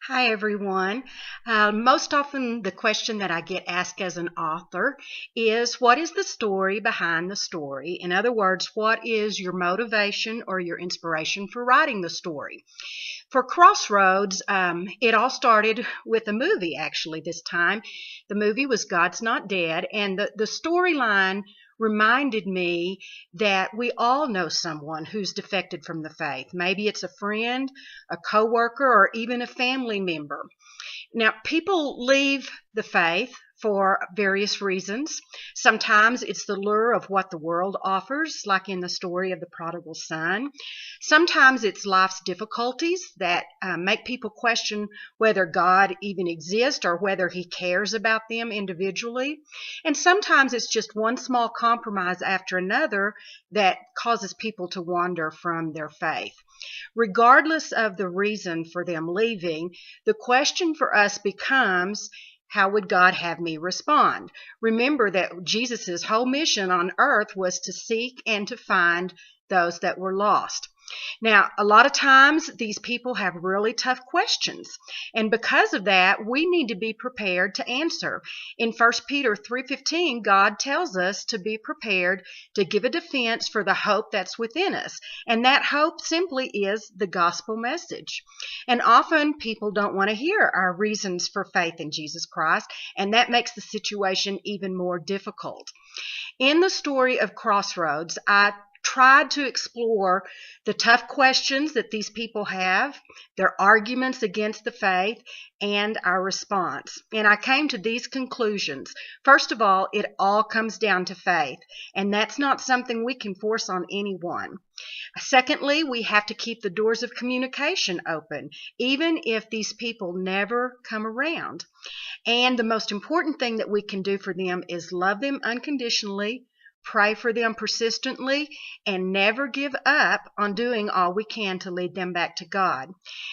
Hi, everyone. Most often, the question that I get asked as an author is, what is the story behind the story? In other words, what is your motivation or your inspiration for writing the story? For Crossroads, it all started with a movie, actually, this time. The movie was God's Not Dead, and the storyline reminded me that we all know someone who's defected from the faith. Maybe it's a friend, a coworker, or even a family member. Now, people leave the faith for various reasons. Sometimes it's the lure of what the world offers, like in the story of the prodigal son. Sometimes it's life's difficulties that make people question whether God even exists or whether he cares about them individually. And sometimes it's just one small compromise after another that causes people to wander from their faith. Regardless of the reason for them leaving, the question for us becomes, how would God have me respond? Remember that Jesus' whole mission on earth was to seek and to find those that were lost. Now, a lot of times these people have really tough questions, and because of that, we need to be prepared to answer. In 1 Peter 3:15, God tells us to be prepared to give a defense for the hope that's within us, and that hope simply is the gospel message. And often people don't want to hear our reasons for faith in Jesus Christ, and that makes the situation even more difficult. In the story of Crossroads, I tried to explore the tough questions that these people have, their arguments against the faith, and our response. And I came to these conclusions. First of all, it all comes down to faith, and that's not something we can force on anyone. Secondly, we have to keep the doors of communication open, even if these people never come around. And the most important thing that we can do for them is love them unconditionally, pray for them persistently, and never give up on doing all we can to lead them back to God.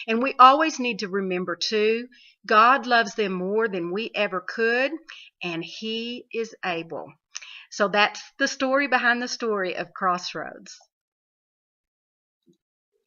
And we always need to remember, too, God loves them more than we ever could, and he is able. So that's the story behind the story of Crossroads.